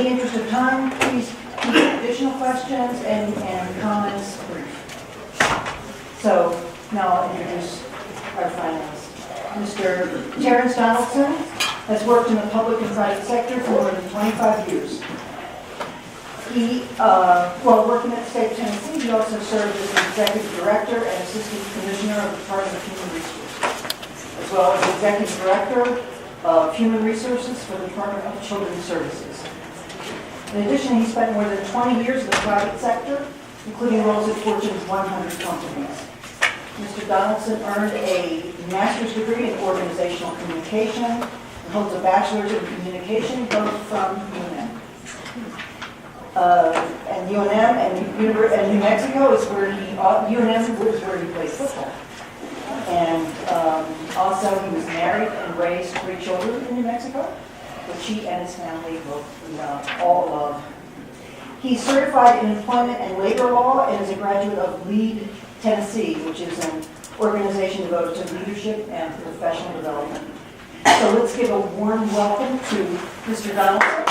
the interest of time, please keep additional questions and comments brief. So now I'll introduce our finalists. Mr. Terence Donaldson has worked in the public and private sector for more than 25 years. He, while working at the state of Tennessee, he also served as an executive director and assistant commissioner of the Department of Human Resources, as well as executive director of Human Resources for the Department of Children's Services. In addition, he spent more than 20 years in the private sector, including roles at Fortune's 100 companies. Mr. Donaldson earned a master's degree in organizational communication and holds a bachelor's in communication, both from UNM. And UNM and New Mexico is where UNM was where he played football. And also he was married and raised 3 children in New Mexico, which he and his family both all love. He's certified in employment and labor law and is a graduate of LEAD Tennessee, which is an organization devoted to leadership and professional development. So let's give a warm welcome to Mr. Donaldson.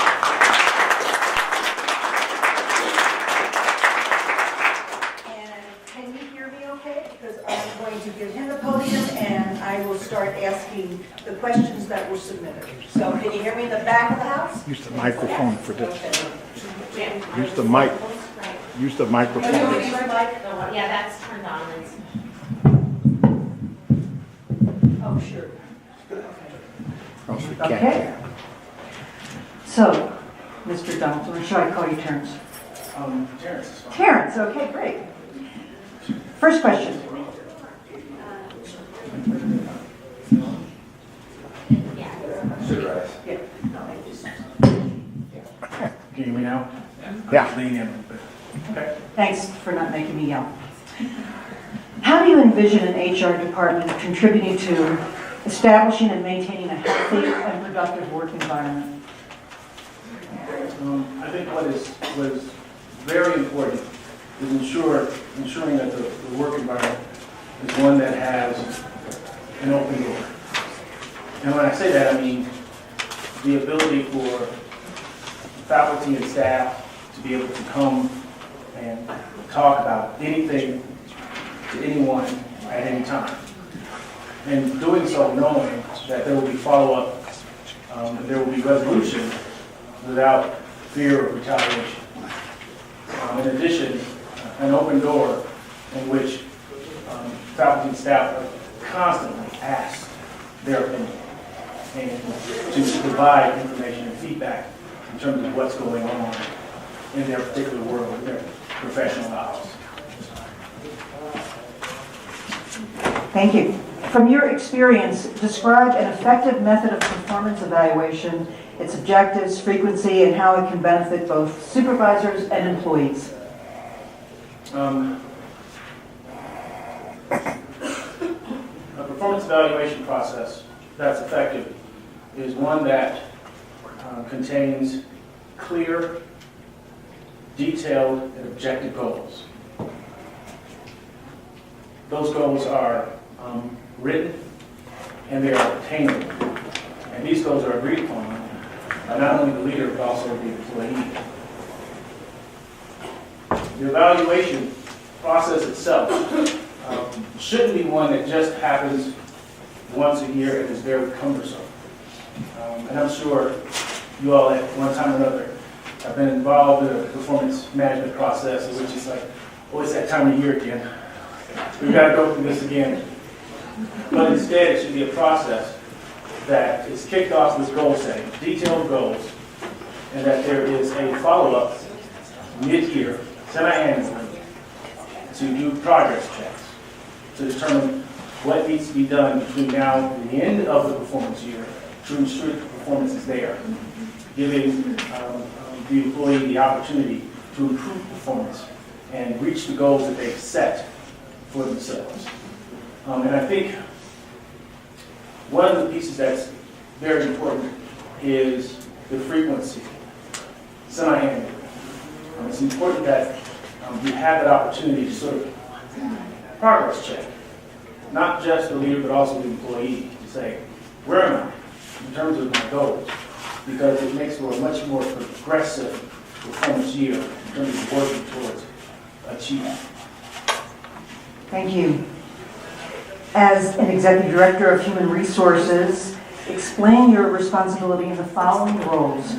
I'm going to give him the podium, and I will start asking the questions that were submitted. So can you hear me in the back of the house? Use the microphone for this. Okay. Use the mic. Use the microphone. Yeah, that's turned on. Oh, sure. Else we can't. Okay. So, Mr. Donaldson, or should I call you Terence? Terence is fine. Terence, okay, great. First question. Supervisors. Yeah. Can you hear me now? Yeah. Lean in a little bit. Okay. Thanks for not making me yell. How do you envision an HR department contributing to establishing and maintaining a healthy and productive work environment? I think what is very important is ensuring that the work environment is one that has an open door. And when I say that, I mean the ability for faculty and staff to be able to come and talk about anything to anyone at any time. And doing so knowing that there will be follow-up, and there will be resolution without fear of retaliation. In addition, an open door in which faculty and staff are constantly asked their opinion and to provide information and feedback in terms of what's going on in their particular world, in their professional lives. Thank you. From your experience, describe an effective method of performance evaluation, its objectives, frequency, and how it can benefit both supervisors and employees. A performance evaluation process that's effective is one that contains clear, detailed, and objective goals. Those goals are written and they are attainable. And these goals are agreed upon by not only the leader but also the employee. The evaluation process itself shouldn't be one that just happens once a year and is very cumbersome. And I'm sure you all at one time or another have been involved in a performance management process in which it's like, oh, it's that time of year again. We've got to go through this again. But instead, it should be a process that is kicked off with goal setting, detailed goals, and that there is a follow-up mid-year, semi-annually, to do progress checks to determine what needs to be done between now and the end of the performance year to ensure that the performance is there, giving the employee the opportunity to improve performance and reach the goals that they've set for themselves. And I think one of the pieces that's very important is the frequency, semi-annually. It's important that you have that opportunity to sort of progress check, not just the leader but also the employee, to say, where am I in terms of my goals? because it makes for a much more progressive performance year in terms of working towards achievement. Thank you. As an Executive Director of Human Resources, explain your responsibility in the following roles: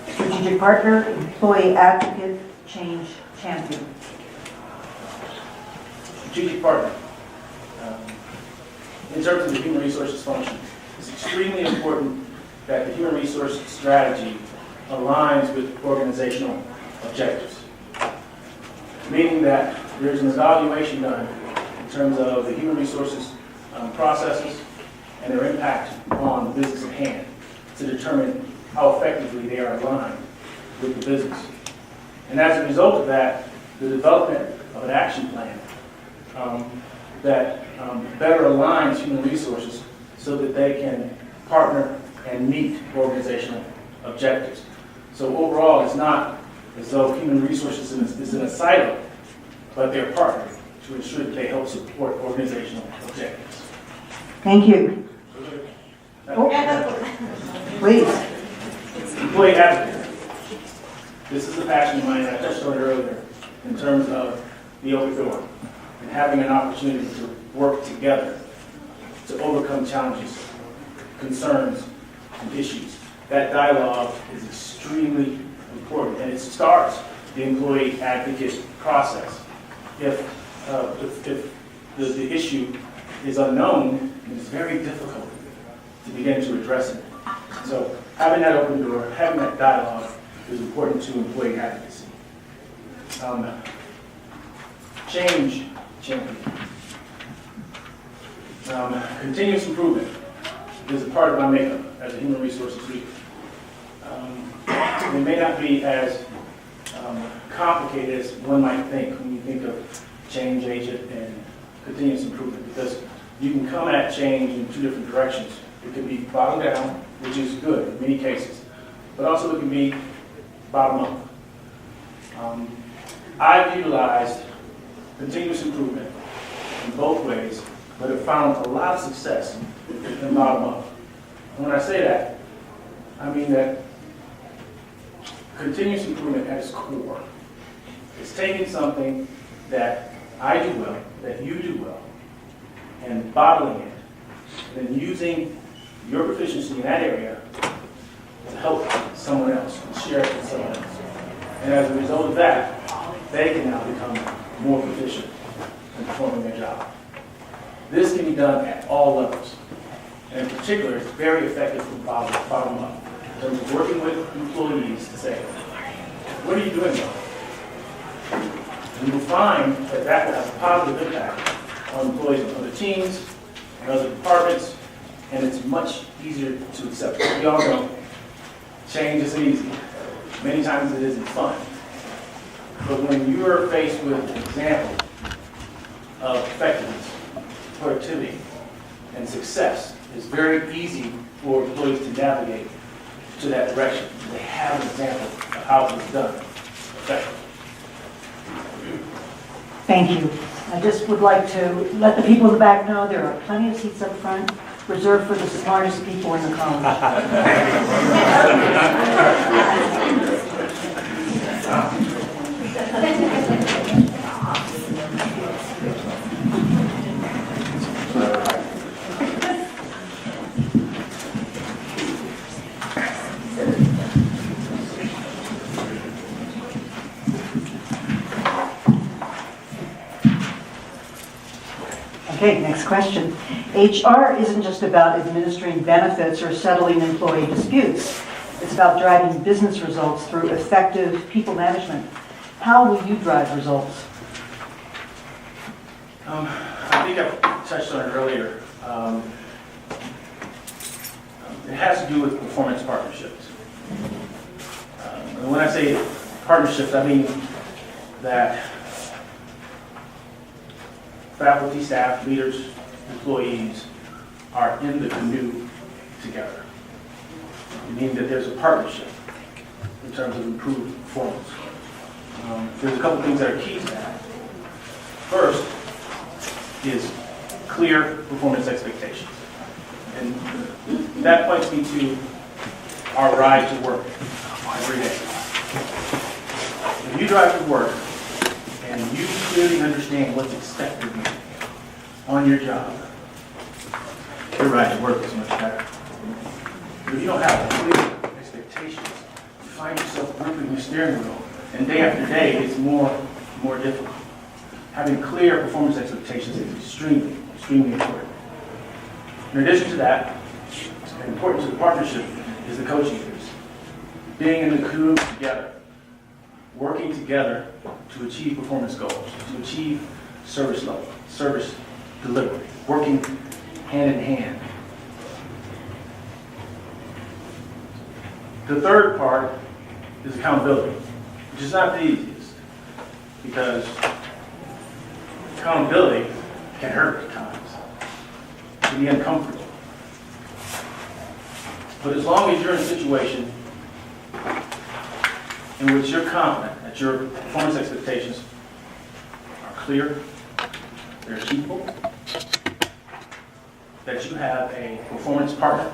strategic partner, employee advocate, change champion. Strategic partner. In terms of the human resources function, it's extremely important that the human resource strategy aligns with organizational objectives, meaning that there's an evaluation done in terms of the human resources processes and their impact on the business at hand to determine how effectively they are aligned with the business. And as a result of that, the development of an action plan that better aligns human resources so that they can partner and meet organizational objectives. So overall, it's not as though human resources is in a silo, but they're partnering to ensure that they help support organizational objectives. Thank you. Please. Employee advocate. This is a passion of mine, and I touched on it earlier, in terms of the open door and having an opportunity to work together to overcome challenges, concerns, and issues. That dialogue is extremely important, and it starts the employee advocate process. If the issue is unknown, it's very difficult to begin to address it. So having that open door, having that dialogue is important to employee advocacy. Change champion. Continuous improvement is a part of my makeup as a human resources leader. It may not be as complicated as one might think when you think of change agent and continuous improvement, because you can come at change in two different directions. It can be bottom down, which is good in many cases, but also it can be bottom up. I've utilized continuous improvement in both ways, but have found a lot of success in bottom up. And when I say that, I mean that continuous improvement at its core is taking something that I do well, that you do well, and bottling it, and then using your proficiency in that area to help someone else and share it with someone else. And as a result of that, they can now become more proficient in performing their job. This can be done at all levels. And in particular, it's very effective from bottom up, in terms of working with employees to say, what are you doing well? And you'll find that that will have a positive impact on employees in other teams and other departments, and it's much easier to accept. We all know change isn't easy. Many times it isn't fun. But when you're faced with an example of effectiveness, productivity, and success, it's very easy for employees to navigate to that direction. They have an example of how it was done effectively. Thank you. I just would like to let the people in the back know there are plenty of seats up front reserved for the smartest people in the college. Okay, next question. HR isn't just about administering benefits or settling employee disputes. It's about driving business results through effective people management. How will you drive results? I think I touched on it earlier. It has to do with performance partnerships. And when I say partnerships, I mean that faculty, staff, leaders, employees are in the canoe together. Meaning that there's a partnership in terms of improved performance. There's a couple things that are key to that. First is clear performance expectations. And that points me to our ride to work every day. If you drive to work and you clearly understand what's expected of you on your job, your ride to work is much better. But if you don't have clear expectations, you find yourself gripping your steering wheel, and day after day, it's more difficult. Having clear performance expectations is extremely important. In addition to that, important to the partnership is the coaching piece. Being in the crew together, working together to achieve performance goals, to achieve service level, service delivery, working hand in hand. The third part is accountability, which is not the easiest, because accountability can hurt at times, it can be uncomfortable. But as long as you're in a situation in which you're confident that your performance expectations are clear, they're achievable, that you have a performance partner,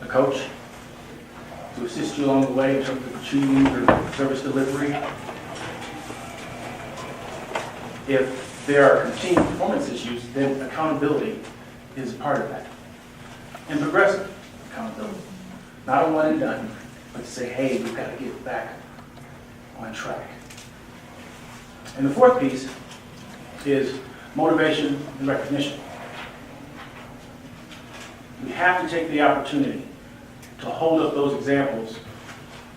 a coach, to assist you along the way in terms of achieving your service delivery. If there are continued performance issues, then accountability is a part of that. And progressive accountability. Not a one and done, but to say, hey, we've got to get back on track. And the fourth piece is motivation and recognition. We have to take the opportunity to hold up those examples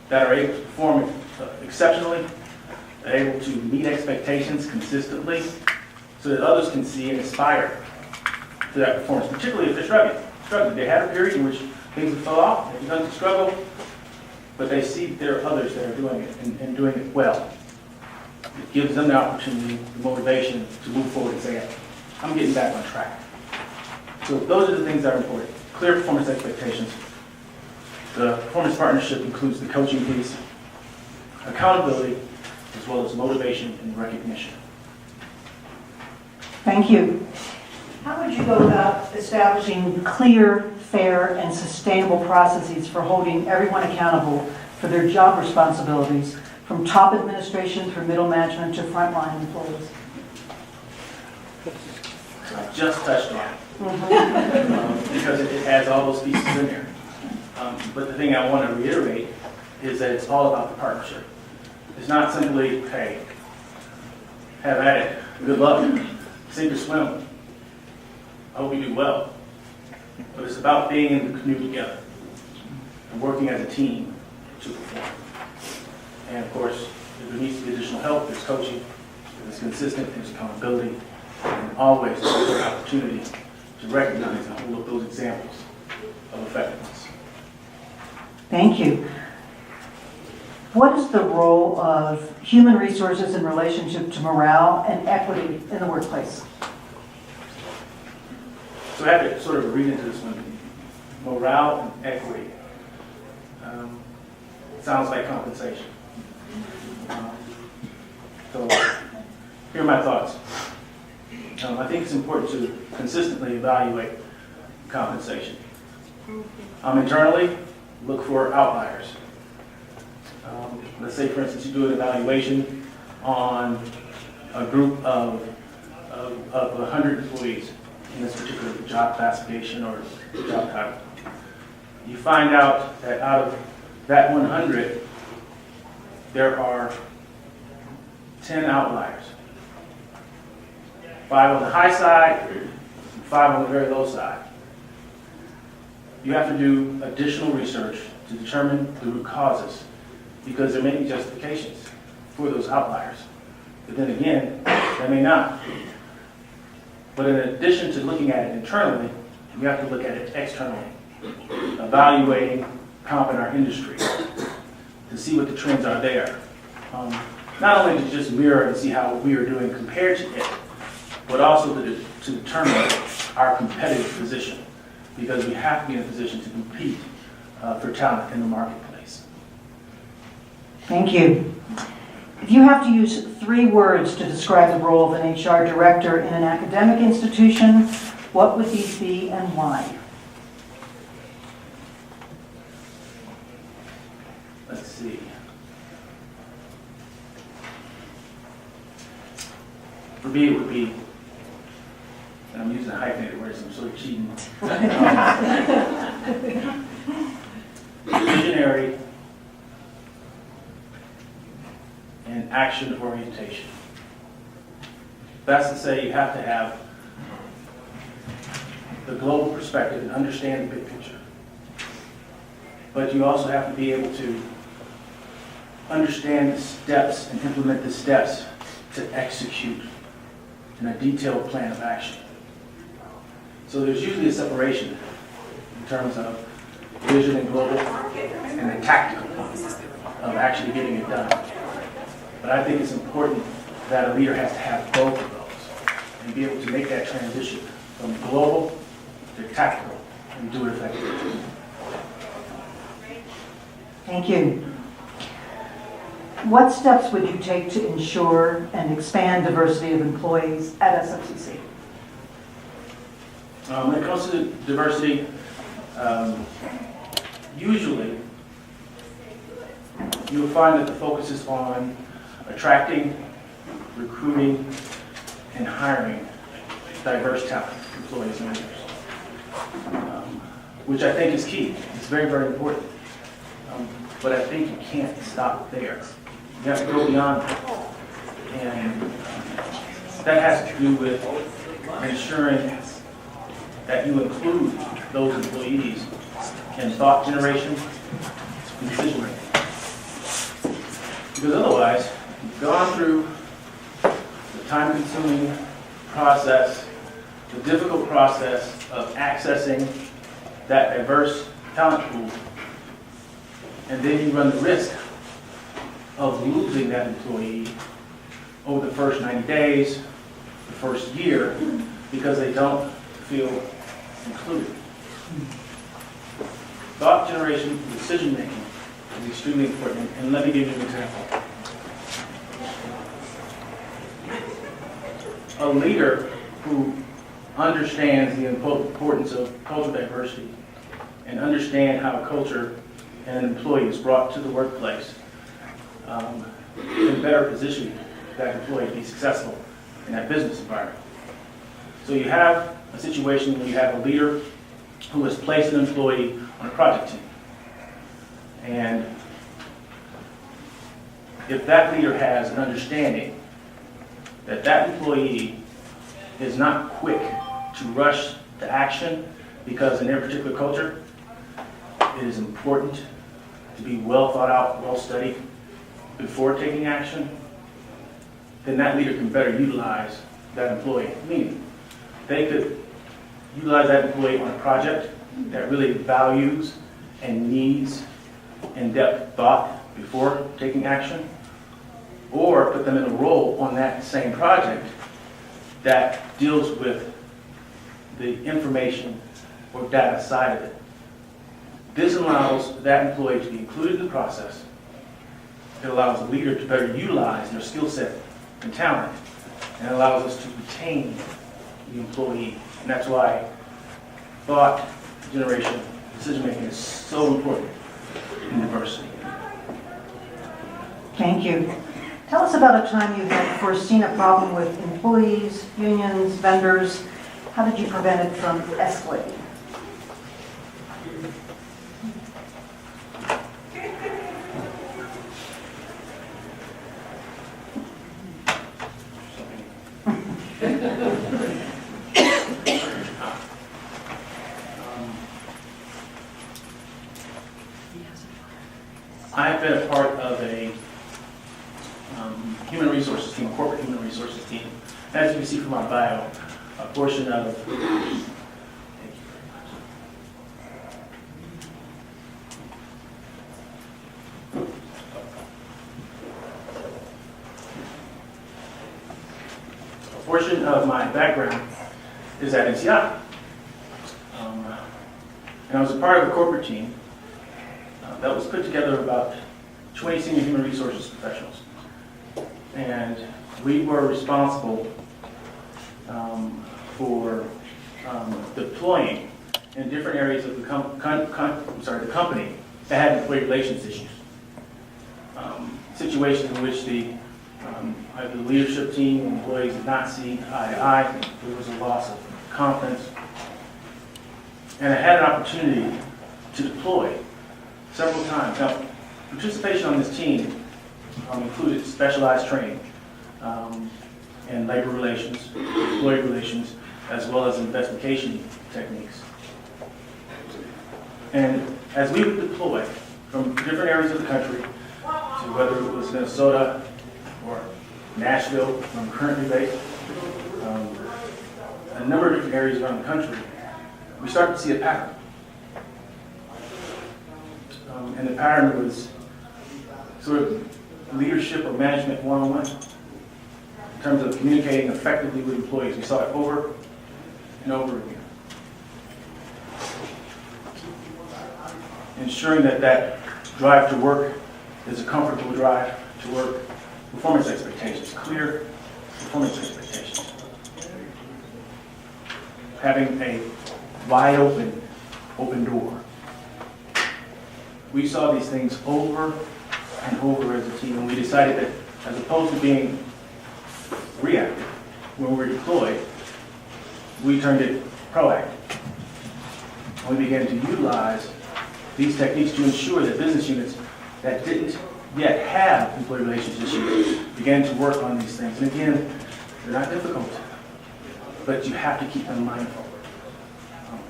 that are able to perform exceptionally, that are able to meet expectations consistently, so that others can see and aspire to that performance, particularly if they're struggling. They had a period in which things have fell off, they've begun to struggle, but they see there are others that are doing it and doing it well. It gives them the opportunity, the motivation to move forward and say, I'm getting back on track. So those are the things that are important. Clear performance expectations. The performance partnership includes the coaching piece, accountability, as well as motivation and recognition. Thank you. How would you go about establishing clear, fair, and sustainable processes for holding everyone accountable for their job responsibilities, from top administration through middle management to frontline employees? I just touched on it, because it has all those pieces in there. But the thing I want to reiterate is that it's all about the partnership. It's not simply, hey, have at it, good luck, sink or swim, I hope you do well. But it's about being in the canoe together and working as a team to perform. And of course, if there needs to be additional help, there's coaching, if it's consistent, there's accountability, and always there's an opportunity to recognize and hold up those examples of effectiveness. Thank you. What is the role of human resources in relationship to morale and equity in the workplace? So I have to sort of read into this one. Morale and equity. Sounds like compensation. So here are my thoughts. I think it's important to consistently evaluate compensation. Internally, look for outliers. Let's say, for instance, you do an evaluation on a group of 100 employees in this particular job classification or job title. You find out that out of that 100, there are 10 outliers. 5 on the high side, and 5 on the very low side. You have to do additional research to determine the root causes, because there may be justifications for those outliers. But then again, there may not. But in addition to looking at it internally, we have to look at it externally, evaluating comp in our industry to see what the trends are there. Not only to just mirror and see how we are doing compared to it, but also to determine our competitive position, because we have to be in a position to compete for talent in the marketplace. Thank you. If you have to use 3 words to describe the role of an HR director in an academic institution, what would these be and why? see. For me, it would be, and I'm using a hyphenated word, so I'm sort of cheating. Visionary and action orientation. That's to say you have to have the global perspective and understand the big picture. But you also have to be able to understand the steps and implement the steps to execute in a detailed plan of action. So there's usually a separation in terms of vision and global and the tactical of actually getting it done. But I think it's important that a leader has to have both of those and be able to make that transition from global to tactical and do it effectively. Thank you. What steps would you take to ensure and expand diversity of employees at SFCC? When it comes to diversity, usually you'll find that the focus is on attracting, recruiting, and hiring diverse talent, employees and leaders, which I think is key. It's very, very important. But I think you can't stop there. You have to go beyond that. And that has to do with ensuring that you include those employees in thought generation and decision making. Because otherwise, you've gone through the time-consuming process, the difficult process of accessing that diverse talent pool, and then you run the risk of losing that employee over the first 90 days, the first year, because they don't feel included. Thought generation, decision making is extremely important, and let me give you an example. A leader who understands the importance of cultural diversity and understand how culture and an employee is brought to the workplace can better position that employee to be successful in that business environment. So you have a situation where you have a leader who has placed an employee on a project team. And if that leader has an understanding that that employee is not quick to rush to action because in their particular culture, it is important to be well thought out, well studied before taking action, then that leader can better utilize that employee. Meaning, they could utilize that employee on a project that really values and needs in-depth thought before taking action, or put them in a role on that same project that deals with the information or data side of it. This allows that employee to be included in the process. It allows the leader to better utilize their skill set and talent, and it allows us to retain the employee. And that's why thought generation, decision making is so important in diversity. Thank you. Tell us about a time you had foreseen a problem with employees, unions, vendors. How did you prevent it from escalating? I have been a part of a human resources team, a corporate human resources team. As you can see from my bio, a portion of my background is at NCI. And I was a part of a corporate team that was put together of about 20 senior human resources professionals. And we were responsible for deploying in different areas of the company that had employee relations issues. situations in which either the leadership team, employees did not see eye to eye. There was a loss of confidence. And I had an opportunity to deploy several times. Now, participation on this team included specialized training in labor relations, employee relations, as well as investigation techniques. And as we would deploy from different areas of the country, to whether it was Minnesota or Nashville, where I'm currently based, a number of different areas around the country, we started to see a pattern. And the pattern was sort of leadership or management one-on-one in terms of communicating effectively with employees. We saw it over and over again. Ensuring that that drive to work is a comfortable drive to work. Performance expectations, clear performance expectations. Having a wide open door. We saw these things over and over as a team, and we decided that as opposed to being reactive when we were deployed, we turned it proactive. And we began to utilize these techniques to ensure that business units that didn't yet have employee relations issues began to work on these things. And again, they're not difficult, but you have to keep them mindful.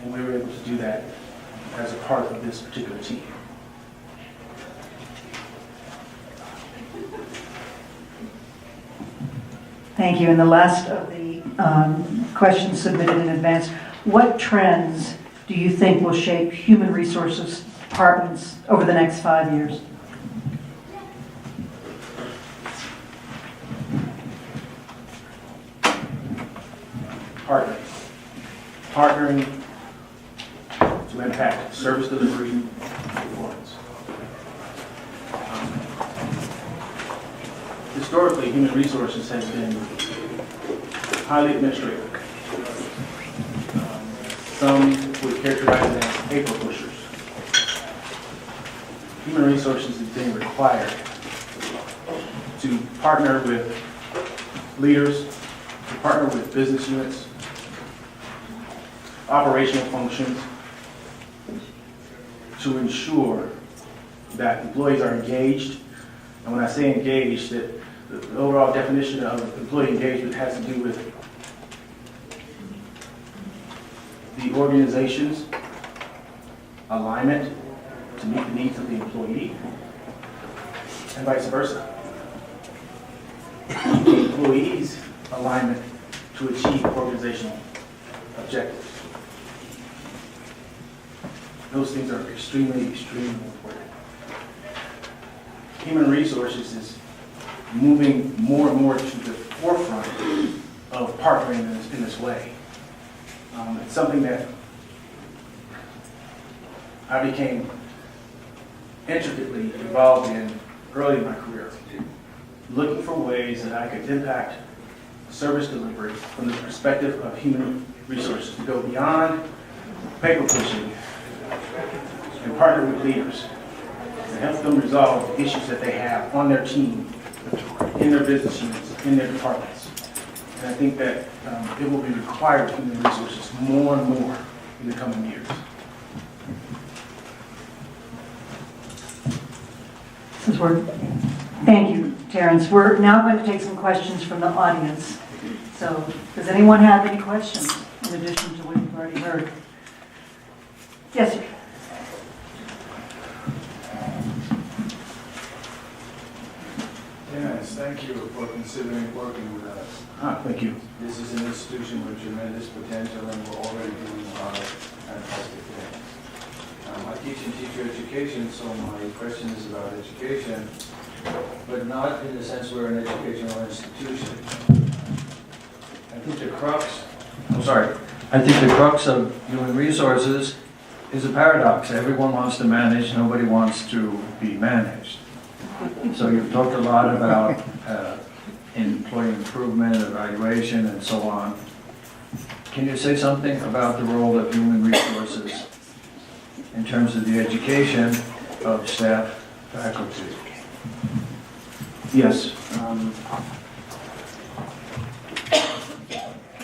And we were able to do that as a part of this particular team. Thank you. And the last of the questions submitted in advance, what trends do you think will shape human resources departments over the next 5 years? Partnering to impact service delivery and performance. Historically, human resources has been highly administrative. Some would characterize it as paper pushers. Human resources is being required to partner with leaders, to partner with business units, operational functions, to ensure that employees are engaged. And when I say engaged, that the overall definition of employee engagement has to do with the organization's alignment to meet the needs of the employee, and vice versa. The employee's alignment to achieve organizational objectives. Those things are extremely, extremely important. Human resources is moving more and more to the forefront of partnering in this way. It's something that I became intricately involved in early in my career, looking for ways that I could impact service delivery from the perspective of human resources, to go beyond paper pushing and partner with leaders and help them resolve the issues that they have on their team, in their business units, in their departments. And I think that it will be required of human resources more and more in the coming years. Thank you, Terence. We're now going to take some questions from the audience. So, does anyone have any questions in addition to what you've already heard? Yes, sir. Yes, thank you for considering working with us. Thank you. This is an institution with tremendous potential, and we're already doing a lot of fantastic things. I teach in teacher education, so my question is about education, but not in the sense we're an educational institution. I think the crux of human resources is a paradox. Everyone wants to manage, nobody wants to be managed. So you've talked a lot about employee improvement, evaluation, and so on. Can you say something about the role of human resources in terms of the education of staff, faculty? Yes.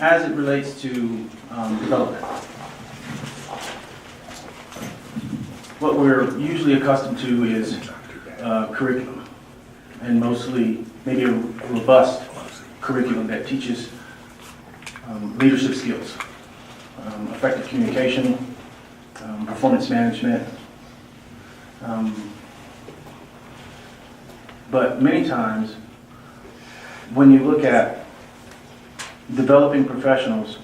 As it relates to development, what we're usually accustomed to is curriculum, and mostly maybe a robust curriculum that teaches leadership skills, effective communication, performance management. But many times, when you look at developing professionals,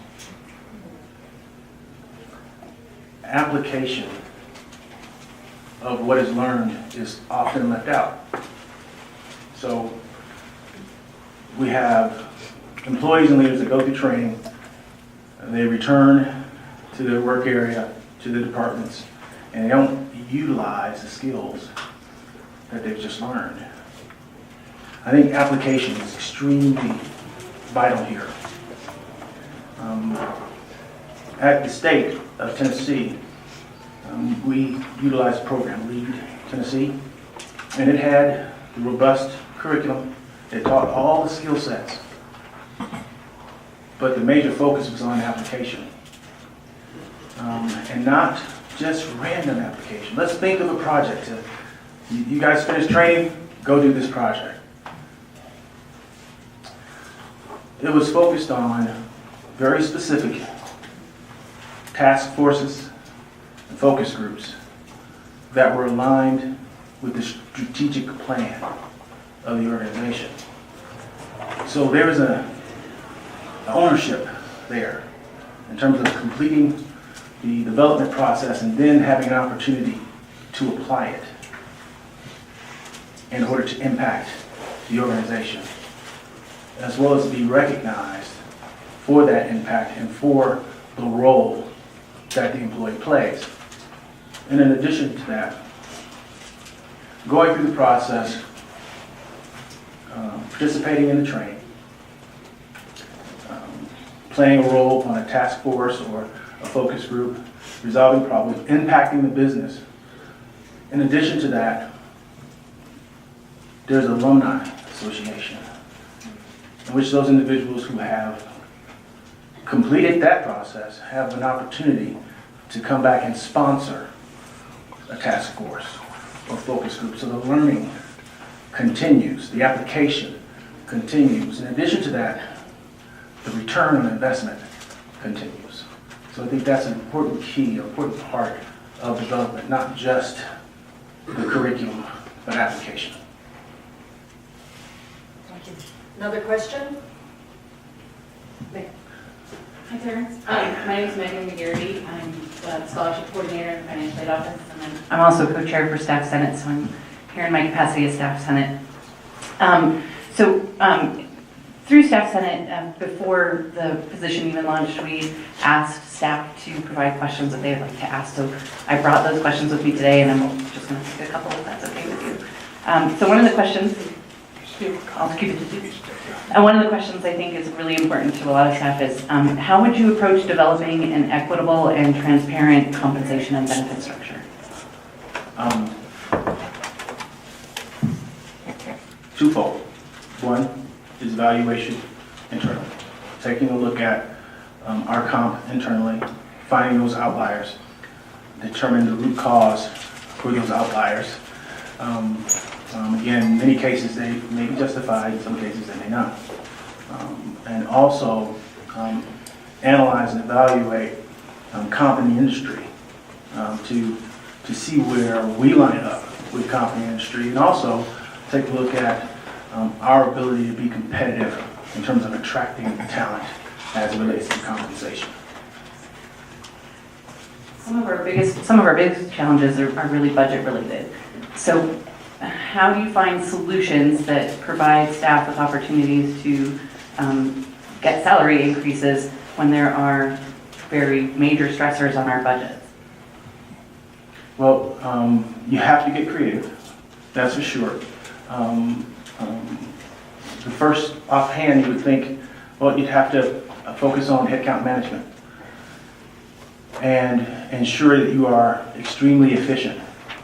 application of what is learned is often left out. So we have employees and leaders that go through training, and they return to their work area, to the departments, and they don't utilize the skills that they've just learned. I think application is extremely vital here. At the state of Tennessee, we utilized a program, Lead Tennessee, and it had the robust curriculum. It taught all the skill sets, but the major focus was on application, and not just random application. Let's think of a project. You guys finished training, go do this project. It was focused on very specific task forces and focus groups that were aligned with the strategic plan of the organization. So there was an ownership there in terms of completing the development process and then having an opportunity to apply it in order to impact the organization, as well as be recognized for that impact and for the role that the employee plays. And in addition to that, going through the process, participating in the training, playing a role on a task force or a focus group, resolving problems, impacting the business. In addition to that, there's an alumni association in which those individuals who have completed that process have an opportunity to come back and sponsor a task force or focus group. So the learning continues, the application continues. In addition to that, the return on investment continues. So I think that's an important key, an important part of development, not just the curriculum, but application. Another question? Hi, Terence. My name is Megan McGarity. I'm the scholarship coordinator in the financial aid office, and then I'm also co-chair for Staff Senate, so I'm here in my capacity as Staff Senate. Through Staff Senate, before the position even launched, we asked staff to provide questions that they would like to ask. So I brought those questions with me today, and I'm just going to take a couple if that's okay with you. So one of the questions, I'll keep it to two. One of the questions I think is really important to a lot of staff is, how would you approach developing an equitable and transparent compensation and benefit structure? Twofold. One is evaluation internally, taking a look at our comp internally, finding those outliers, determine the root cause for those outliers. Again, in many cases they may be justified, in some cases they may not. And also analyze and evaluate comp in the industry to see where we line up with comp in the industry, and also take a look at our ability to be competitive in terms of attracting talent as it relates to compensation. Some of our biggest challenges are really budget related. So how do you find solutions that provide staff with opportunities to get salary increases when there are very major stressors on our budgets? Well, you have to get creative, that's for sure. The first offhand, you would think, well, you'd have to focus on headcount management and ensure that you are extremely efficient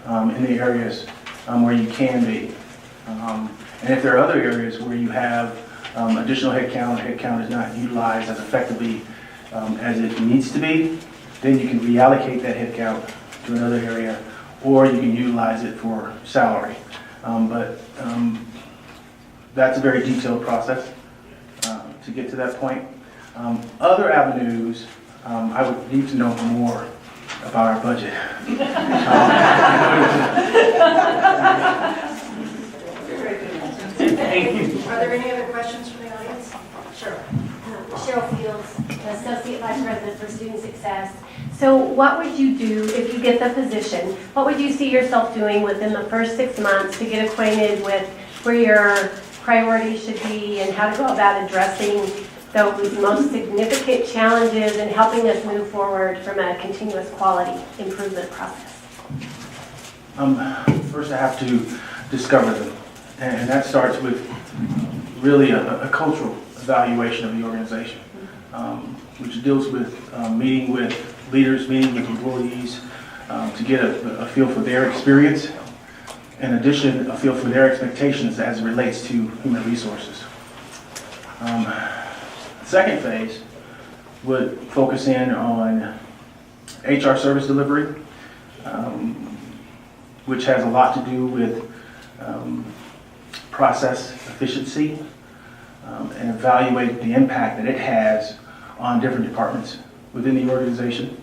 in the areas where you can be. And if there are other areas where you have additional headcount is not utilized as effectively as it needs to be, then you can reallocate that headcount to another area, or you can utilize it for salary. But that's a very detailed process to get to that point. Other avenues, I would need to know more about our budget. Are there any other questions from the audience? Sure. Cheryl Fields, Associate Vice President for Student Success. So what would you do if you get the position? What would you see yourself doing within the first 6 months to get acquainted with where your priorities should be and how to go about addressing those most significant challenges and helping us move forward from a continuous quality improvement process? First I have to discover them. And that starts with really a cultural evaluation of the organization, which deals with meeting with leaders, meeting with employees to get a feel for their experience. In addition, a feel for their expectations as it relates to human resources. Second phase would focus in on HR service delivery, which has a lot to do with process efficiency and evaluate the impact that it has on different departments within the organization.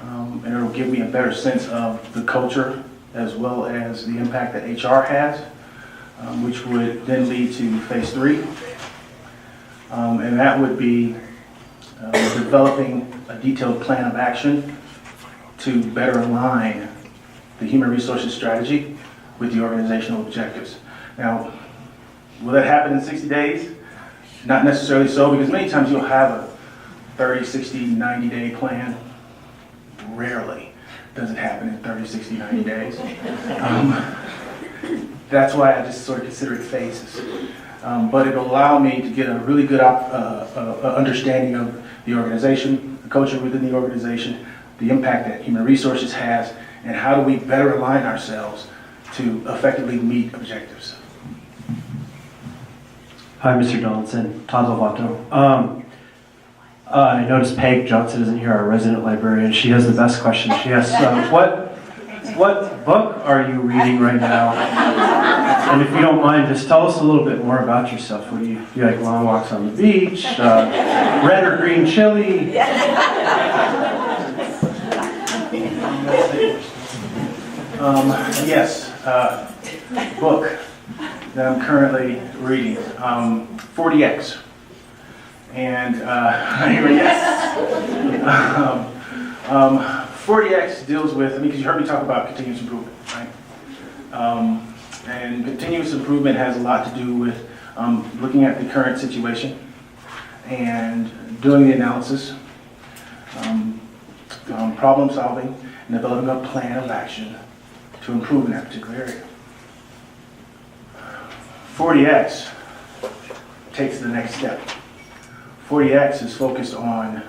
And it'll give me a better sense of the culture as well as the impact that HR has, which would then lead to phase 3. And that would be developing a detailed plan of action to better align the human resources strategy with the organizational objectives. Now, will that happen in 60 days? Not necessarily so, because many times you'll have a 30, 60, 90-day plan. Rarely does it happen in 30, 60, 90 days. That's why I just sort of consider it phases. But it'll allow me to get a really good understanding of the organization, the culture within the organization, the impact that human resources has, and how do we better align ourselves to effectively meet objectives. Hi, Mr. Donaldson, Todd Lovato. I noticed Peg Johnson isn't here, our resident librarian. She has the best question. She asks, what book are you reading right now? And if you don't mind, just tell us a little bit more about yourself. What do you like, long walks on the beach, red or green chili? Yes, book that I'm currently reading, 40X. And yes, 40X deals with, because you heard me talk about continuous improvement, right? And continuous improvement has a lot to do with looking at the current situation and doing the analysis, problem solving, and developing a plan of action to improve in that particular area. 40X takes the next step. 40X is focused on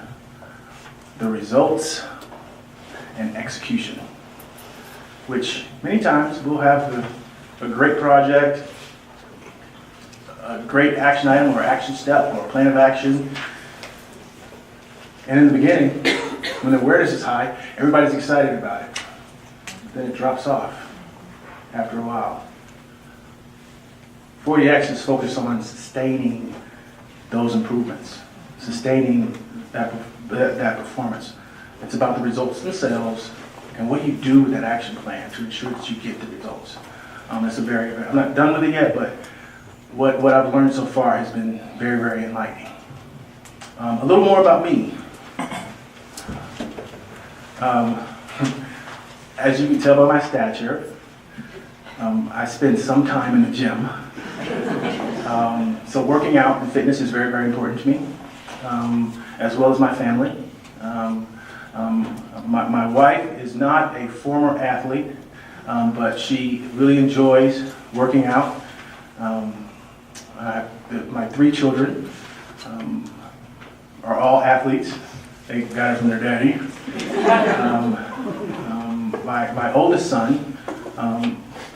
the results and execution, which many times we'll have a great project, a great action item or action step or plan of action. And in the beginning, when the awareness is high, everybody's excited about it. Then it drops off after a while. 40X is focused on sustaining those improvements, sustaining that performance. It's about the results themselves and what you do with that action plan to ensure that you get the results. That's I'm not done with it yet, but what I've learned so far has been very, very enlightening. A little more about me. As you can tell by my stature, I spend some time in the gym. So working out and fitness is very, very important to me, as well as my family. My wife is not a former athlete, but she really enjoys working out. My 3 children are all athletes. They got it from their daddy. My oldest son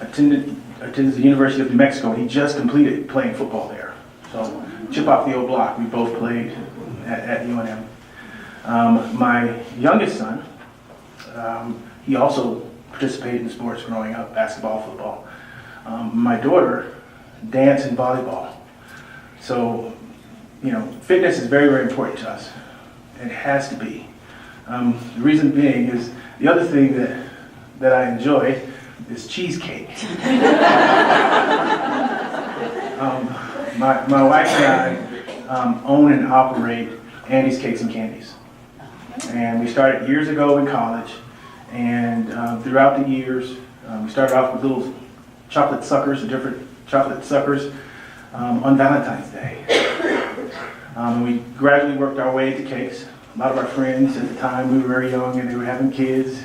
attended attends the University of New Mexico. He just completed playing football there. So chip off the old block. We both played at UNM. My youngest son, he also participated in sports growing up, basketball, football. My daughter, dance and volleyball. So, fitness is very, very important to us. It has to be. The reason being is the other thing that I enjoy is cheesecake. My wife and I own and operate Andy's Cakes and Candies. And we started years ago in college, and throughout the years, we started off with little chocolate suckers, different chocolate suckers on Valentine's Day. We gradually worked our way to cakes. A lot of our friends at the time, we were very young and they were having kids,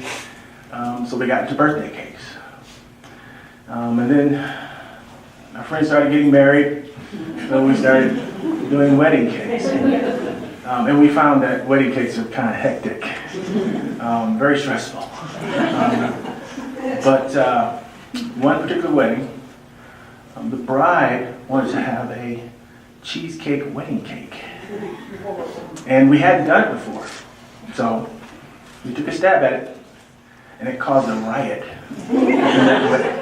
so they got into birthday cakes. And then our friends started getting married, so we started doing wedding cakes. And we found that wedding cakes are kind of hectic, very stressful. But one particular wedding, the bride wanted to have a cheesecake wedding cake. And we hadn't done it before. So we took a stab at it, and it caused a riot in that wedding.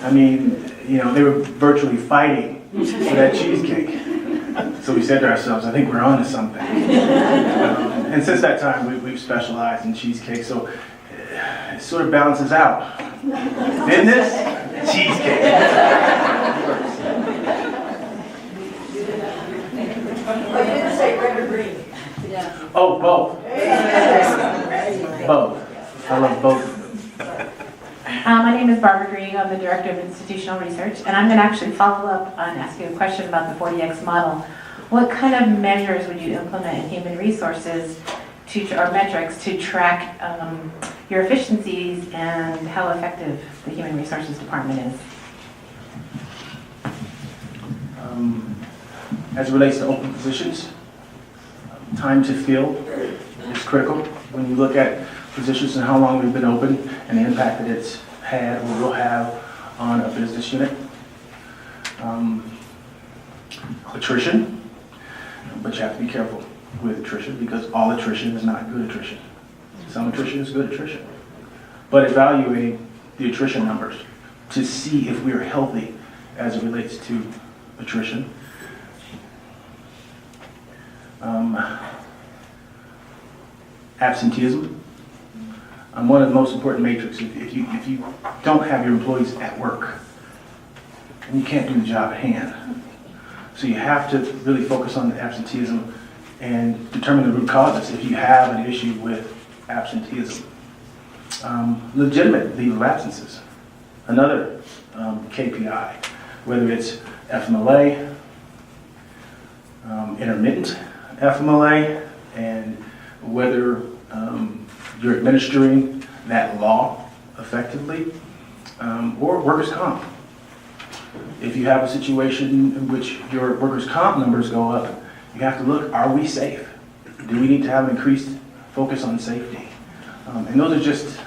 I mean, they were virtually fighting for that cheesecake. So we said to ourselves, I think we're on to something. And since that time, we've specialized in cheesecake, so it sort of balances out. Fitness, cheesecake. Oh, you didn't say red or green. Oh, both. Both. I love both of them. My name is Barbara Green. I'm the Director of Institutional Research, and I'm going to actually follow up on asking a question about the 40X model. What kind of measures would you implement in human resources or metrics to track your efficiencies and how effective the Human Resources Department is? As it relates to open positions, time to fill is critical. When you look at positions and how long they've been open and the impact that it's had or will have on a business unit. Attrition, but you have to be careful with attrition because all attrition is not good attrition. Some attrition is good attrition. But evaluating the attrition numbers to see if we are healthy as it relates to attrition. Absenteeism. One of the most important metrics. If you don't have your employees at work, then you can't do the job at hand. So you have to really focus on the absenteeism and determine the root causes if you have an issue with absenteeism. Legitimate leave of absences. Another KPI, whether it's FMLA, intermittent FMLA, and whether you're administering that law effectively, or workers' comp. If you have a situation in which your workers' comp numbers go up, you have to look, are we safe? Do we need to have an increased focus on safety? And those are just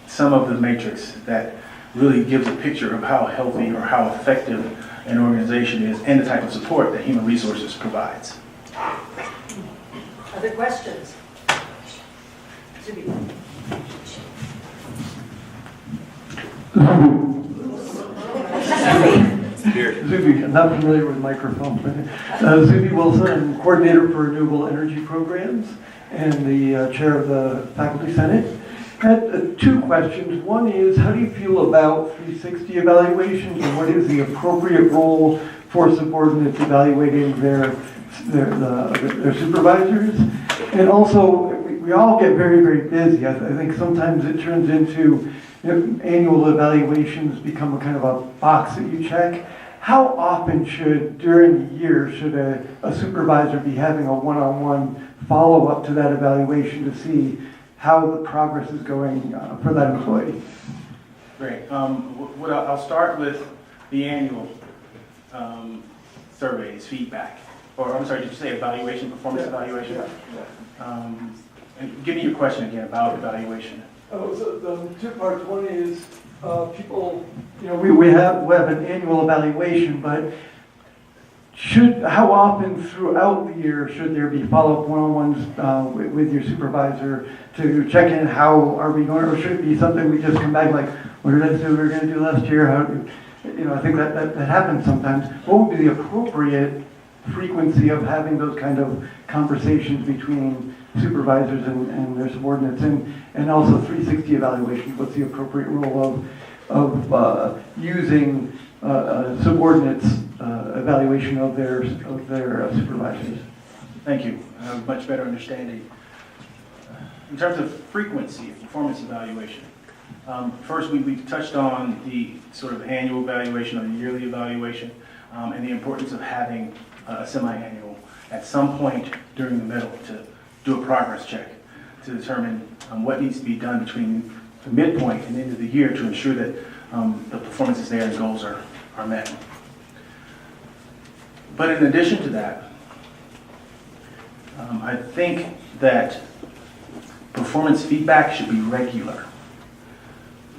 some of the metrics that really gives a picture of how healthy or how effective an organization is and the type of support that Human Resources provides. Other questions? Zuby, I'm not familiar with microphones. Zuby Wilson, I'm Coordinator for Renewable Energy Programs and the Chair of the Faculty Senate. I had two questions. One is, how do you feel about 360 evaluations, and what is the appropriate role for subordinates evaluating their supervisors? And also, we all get very, very busy. I think sometimes it turns into annual evaluations become a kind of a box that you check. How often during the year, should a supervisor be having a one-on-one follow-up to that evaluation to see how the progress is going for that employee? Great. I'll start with the annual surveys, feedback. Or, I'm sorry, did you say evaluation, performance evaluation? Yeah. And give me your question again about evaluation. Oh, so the two parts. One is, people, we have an annual evaluation, but how often throughout the year should there be follow-up one-on-ones with your supervisor to check in how are we going, or should it be something we just come back like, what did I say we were going to do last year? I think that happens sometimes. What would be the appropriate frequency of having those kind of conversations between supervisors and their subordinates, and also 360 evaluations? What's the appropriate role of using subordinates evaluation of their supervisors? Thank you. I have a much better understanding. In terms of frequency of performance evaluation, first we touched on the sort of annual evaluation or the yearly evaluation, and the importance of having a semi-annual at some point during the middle to do a progress check to determine what needs to be done between the midpoint and the end of the year to ensure that the performance is there and goals are met. But in addition to that, I think that performance feedback should be regular.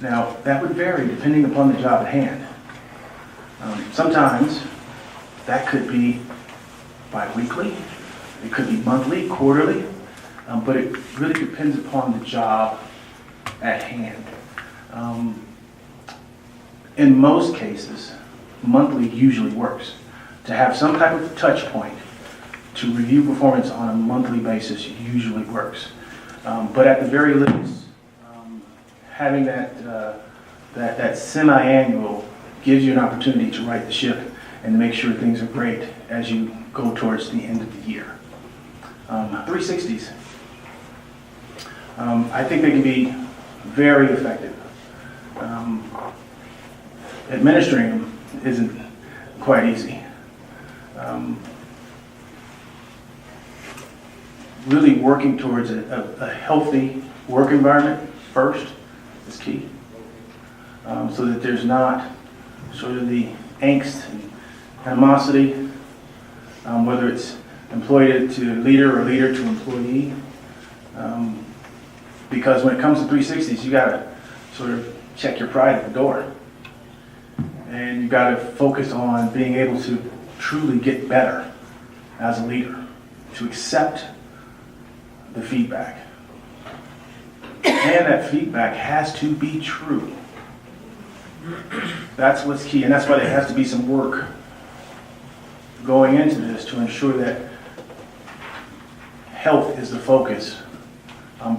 Now, that would vary depending upon the job at hand. Sometimes that could be bi-weekly, it could be monthly, quarterly, but it really depends upon the job at hand. In most cases, monthly usually works. To have some type of touch point to review performance on a monthly basis usually works. But at the very least, having that semi-annual gives you an opportunity to right the ship and make sure things are great as you go towards the end of the year. 360s. I think they can be very effective. Administering them isn't quite easy. Really working towards a healthy work environment first is key, so that there's not sort of the angst and animosity, whether it's employee to leader or leader to employee, because when it comes to 360s, you got to sort of check your pride at the door, and you got to focus on being able to truly get better as a leader, to accept the feedback. And that feedback has to be true. That's what's key, and that's why there has to be some work going into this to ensure that health is the focus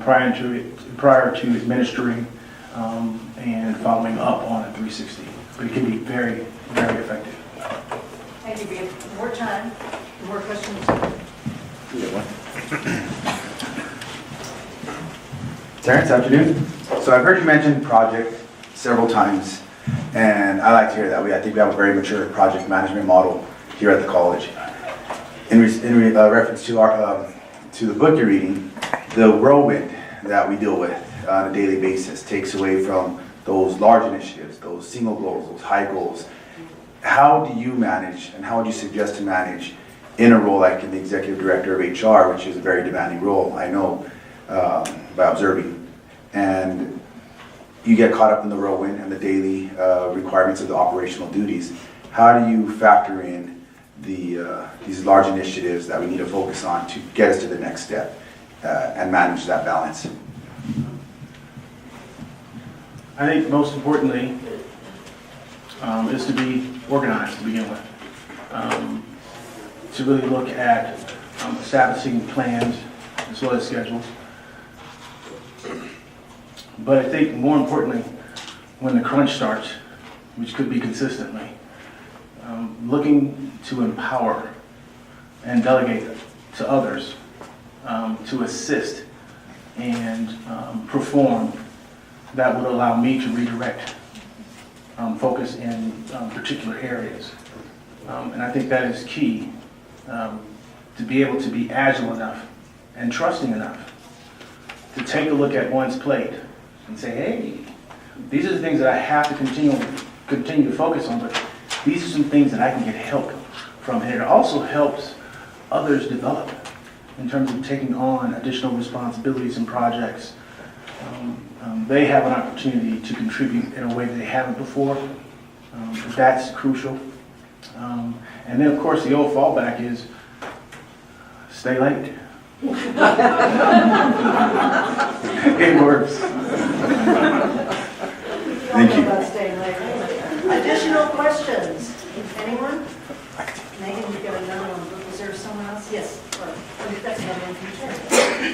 prior to administering and following up on a 360. But it can be very, very effective. Thank you. We have more time, more questions. Terence, afternoon. So I've heard you mention project several times, and I like to hear that. I think we have a very mature project management model here at the college. In reference to the book you're reading, the whirlwind that we deal with on a daily basis takes away from those large initiatives, those single goals, those high goals. How do you manage, and how would you suggest to manage in a role like the executive director of HR, which is a very demanding role, I know, by observing, and you get caught up in the whirlwind and the daily requirements of the operational duties? How do you factor in these large initiatives that we need to focus on to get us to the next step and manage that balance? I think most importantly is to be organized to begin with. To really look at establishing plans as well as schedules. But I think more importantly, when the crunch starts, which could be consistently, looking to empower and delegate to others to assist and perform, that would allow me to redirect focus in particular areas. And I think that is key, to be able to be agile enough and trusting enough to take a look at one's plate and say, hey, these are the things that I have to continue to focus on, but these are some things that I can get help from. And it also helps others develop in terms of taking on additional responsibilities and projects they have an opportunity to contribute in a way that they haven't before. That's crucial. And then, of course, the old fallback is stay late. It works. Thank you. About staying late. Additional questions? Anyone? Megan, you've got another one. Is there someone else? Yes. Or that's another one from Terence.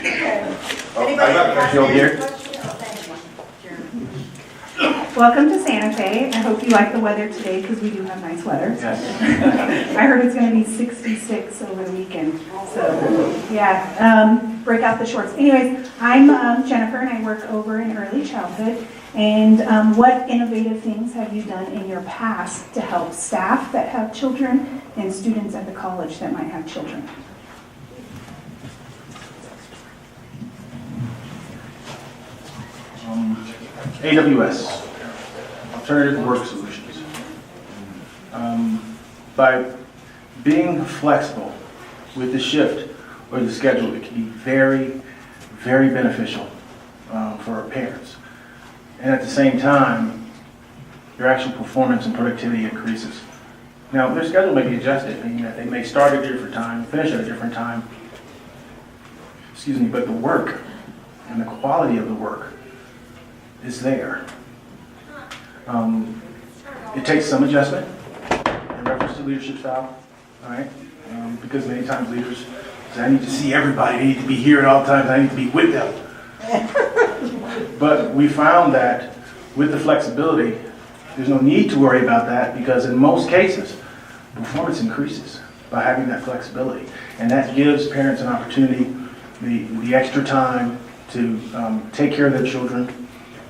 Okay. Anybody I got a have question over any here. questions? Oh, thank you. Jeremy. Welcome to Santa Fe. I hope you like the weather today because we do have nice weather. Yes. I heard it's going to be 66 over the weekend. So, yeah, break out the shorts. Anyways, I'm Jennifer and I work over in early childhood. And what innovative things have you done in your past to help staff that have children and students at the college that might have children? AWS, Alternative Work Solutions. By being flexible with the shift or the schedule, it can be very, very beneficial for our parents. And at the same time, your actual performance and productivity increases. Now, their schedule may be adjusted, meaning that they may start at a different time, finish at a different time. Excuse me, but the work and the quality of the work is there. It takes some adjustment in reference to leadership style, all right? Because many times leaders say, I need to see everybody, I need to be here at all times, I need to be with them. But we found that with the flexibility, there's no need to worry about that because in most cases, performance increases by having that flexibility. And that gives parents an opportunity, the extra time to take care of their children,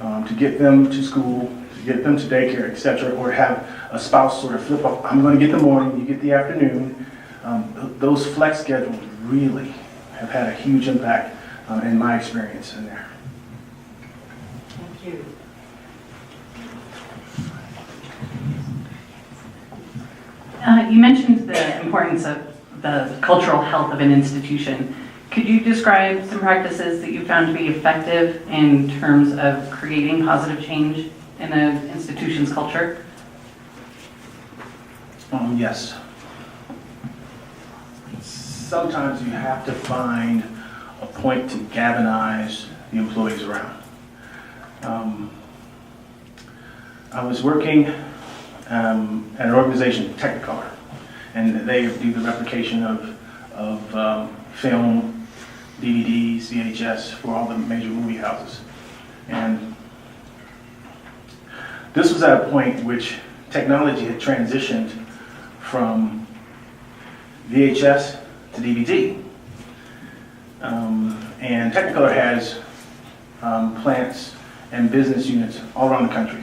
to get them to school, to get them to daycare, etc., or have a spouse sort of flip up. I'm going to get the morning, you get the afternoon. Those flex schedules really have had a huge impact in my experience in there. Thank you. You mentioned the importance of the cultural health of an institution. Could you describe some practices that you found to be effective in terms of creating positive change in an institution's culture? Yes. Sometimes you have to find a point to galvanize the employees around. I was working at an organization, Technicolor, and they do the replication of film, DVDs, VHS for all the major movie houses. And this was at a point which technology had transitioned from VHS to DVD. And Technicolor has plants and business units all around the country.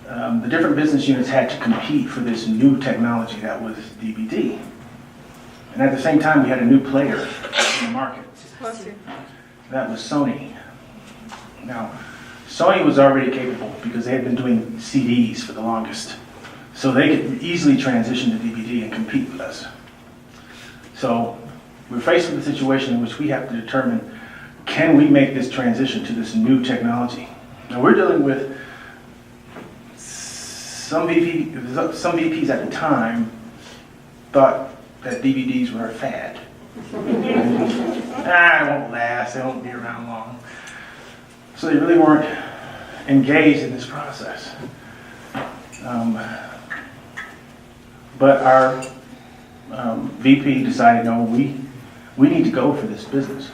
The different business units had to compete for this new technology that was DVD. And at the same time, we had a new player in the market. That was Sony. Now, Sony was already capable because they had been doing CDs for the longest. So they could easily transition to DVD and compete with us. So we're faced with a situation in which we have to determine, can we make this transition to this new technology? Now we're dealing with some VPs at the time thought that DVDs were a fad. It won't last, they won't be around long. So they really weren't engaged in this process. But our VP decided, no, we need to go for this business.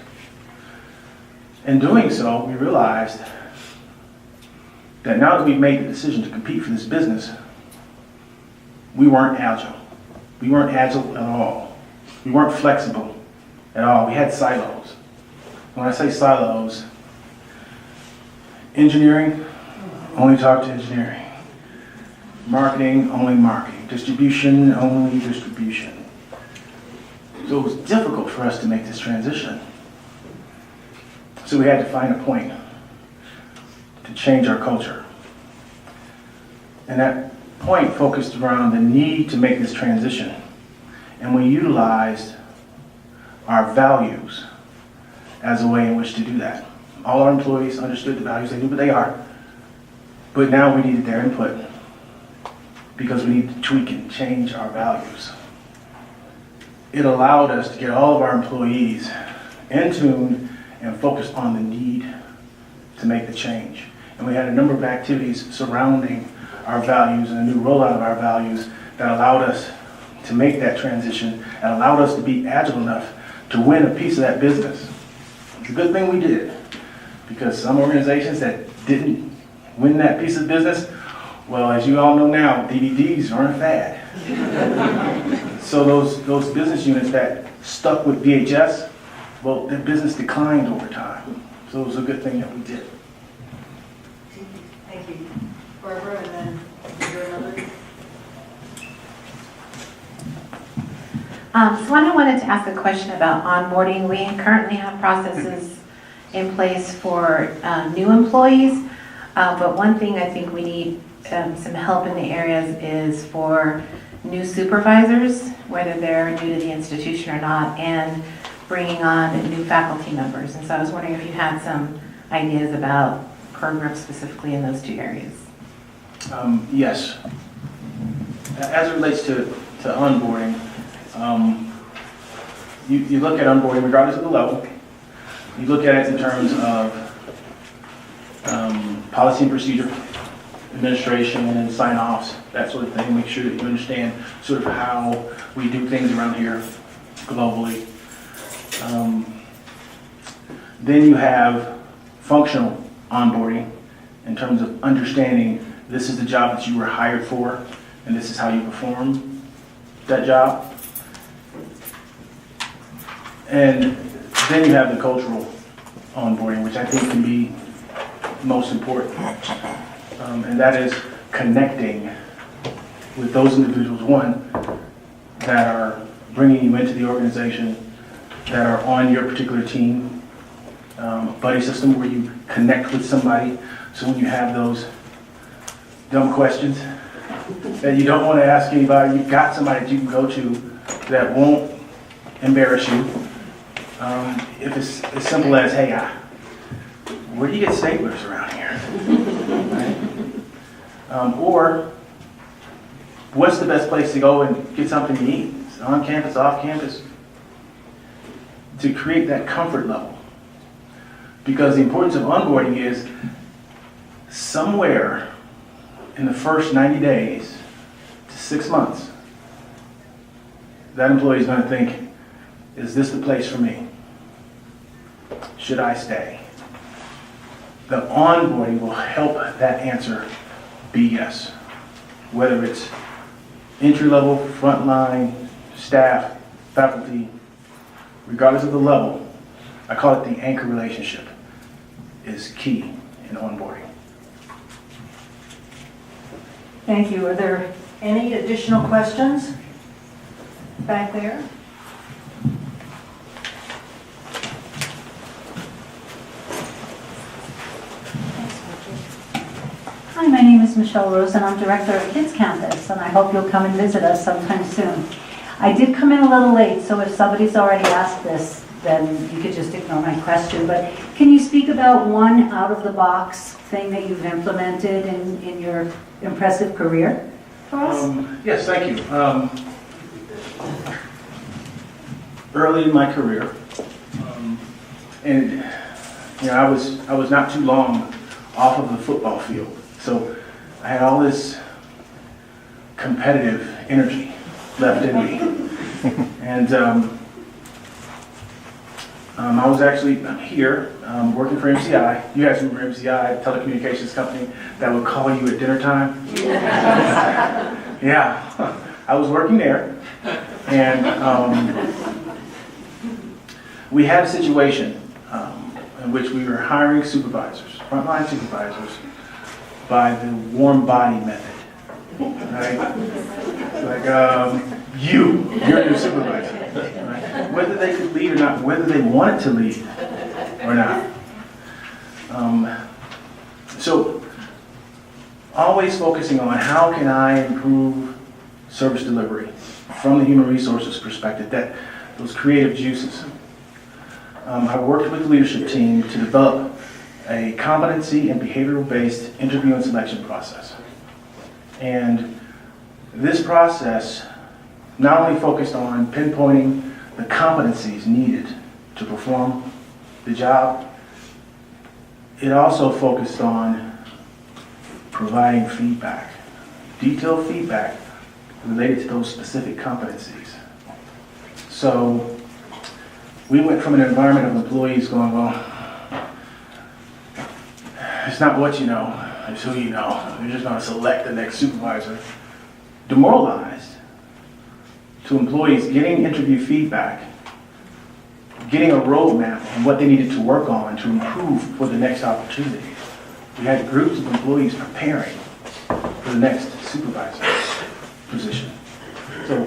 In doing so, we realized that now that we've made the decision to compete for this business, we weren't agile. We weren't agile at all. We weren't flexible at all. We had silos. When I say silos, engineering, only talk to engineering. Marketing, only marketing. Distribution, only distribution. So it was difficult for us to make this transition. So we had to find a point to change our culture. And that point focused around the need to make this transition. And we utilized our values as a way in which to do that. all our employees understood the values, they knew what they are. But now we needed their input because we need to tweak and change our values. It allowed us to get all of our employees in tune and focused on the need to make the change. And we had a number of activities surrounding our values and a new rollout of our values that allowed us to make that transition and allowed us to be agile enough to win a piece of that business. It's a good thing we did, because some organizations that didn't win that piece of business, well, as you all know now, DVDs are a fad. So those business units that stuck with VHS, well, their business declined over time. So it was a good thing that we did. Thank you. Barbara, and then is there another? So I wanted to ask a question about onboarding. We currently have processes in place for new employees, but one thing I think we need some help in the areas is for new supervisors, whether they're new to the institution or not, and bringing on new faculty members. And so I was wondering if you had some ideas about programs specifically in those two areas. Yes. As it relates to onboarding, you look at onboarding regardless of the level. You look at it in terms of policy and procedure, administration and sign-offs, that sort of thing. Make sure that you understand sort of how we do things around here globally. Then you have functional onboarding in terms of understanding this is the job that you were hired for and this is how you perform that job. And then you have the cultural onboarding, which I think can be most important. And that is connecting with those individuals, one, that are bringing you into the organization, that are on your particular team, buddy system where you connect with somebody. So when you have those dumb questions that you don't want to ask anybody, you've got somebody that you can go to that won't embarrass you. If it's as simple as, hey, where do you get staplers around here? Right? Or what's the best place to go and get something to eat? Is it on campus, off campus? To create that comfort level. Because the importance of onboarding is somewhere in the first 90 days to 6 months, that employee is going to think, is this the place for me? Should I stay? The onboarding will help that answer be yes. Whether it's entry level, frontline, staff, faculty, regardless of the level, I call it the anchor relationship, is key in onboarding. Thank you. Are there any additional questions back there? Hi, my name is Michelle Rose, and I'm director of Kids Campus, and I hope you'll come and visit us sometime soon. I did come in a little late, so if somebody's already asked this, then you could just ignore my question. But can you speak about one out-of-the-box thing that you've implemented in your impressive career for us? Yes, thank you. Early in my career, and you know, I was not too long off of the football field, so I had all this competitive energy left in me, and I was actually here working for MCI. You guys remember MCI, telecommunications company that would call you at dinner time? Yeah, I was working there, and we had a situation in which we were hiring supervisors, frontline supervisors, by the warm body method. Right? Like, you're a new supervisor. Right? Whether they could lead or not, whether they wanted to lead or not. So, always focusing on how can I improve service delivery from the human resources perspective, those creative juices. I worked with the leadership team to develop a competency and behavioral-based interview and selection process. And this process not only focused on pinpointing the competencies needed to perform the job, it also focused on providing feedback, detailed feedback related to those specific competencies. So we went from an environment of employees going, well, it's not what you know, it's who you know. You're just going to select the next supervisor. Demoralized, to employees getting interview feedback, getting a roadmap on what they needed to work on to improve for the next opportunity. We had groups of employees preparing for the next supervisor position. So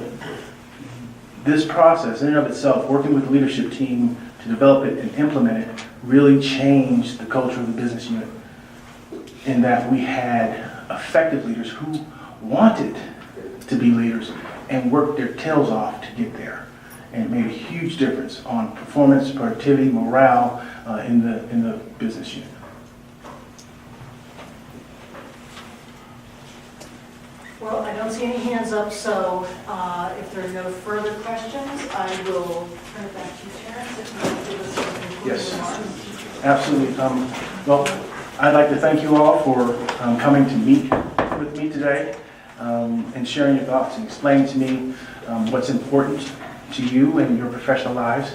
this process in and of itself, working with the leadership team to develop it and implement it, really changed the culture of the business unit in that we had effective leaders who wanted to be leaders and worked their tails off to get there. And it made a huge difference on performance, productivity, morale in the business unit. Well, I don't see any hands up, so if there are no further questions, I will turn it back to you, Terence, if you want to give us some concluding Yes, remarks. absolutely. Well, I'd like to thank you all for coming to meet with me today and sharing your thoughts and explaining to me what's important to you and your professional lives,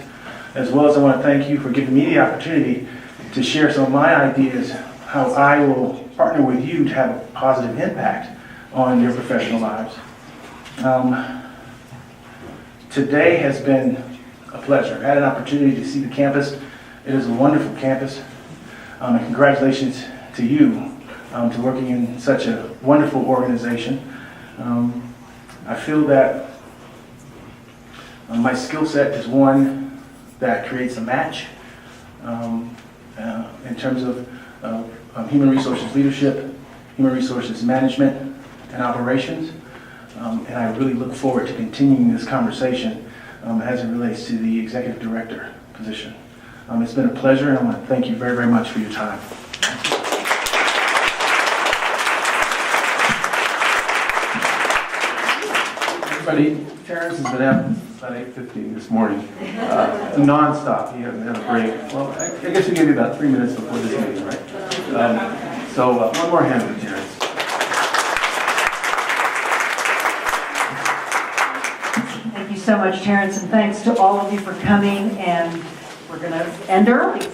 as well as I want to thank you for giving me the opportunity to share some of my ideas, how I will partner with you to have a positive impact on your professional lives. Today has been a pleasure. I've had an opportunity to see the campus. It is a wonderful campus. And congratulations to you to working in such a wonderful organization. I feel that my skill set is one that creates a match in terms of human resources leadership, human resources management, and operations. And I really look forward to continuing this conversation as it relates to the executive director position. It's been a pleasure, and I want to thank you very, very much for your time. Everybody, Terence has been out about 8:15 this morning, nonstop. He hasn't had a break. Well, I guess we gave you about 3 minutes before this meeting, right? So one more hand for Terence. Thank you so much, Terence, and thanks to all of you for coming. And we're going to end early.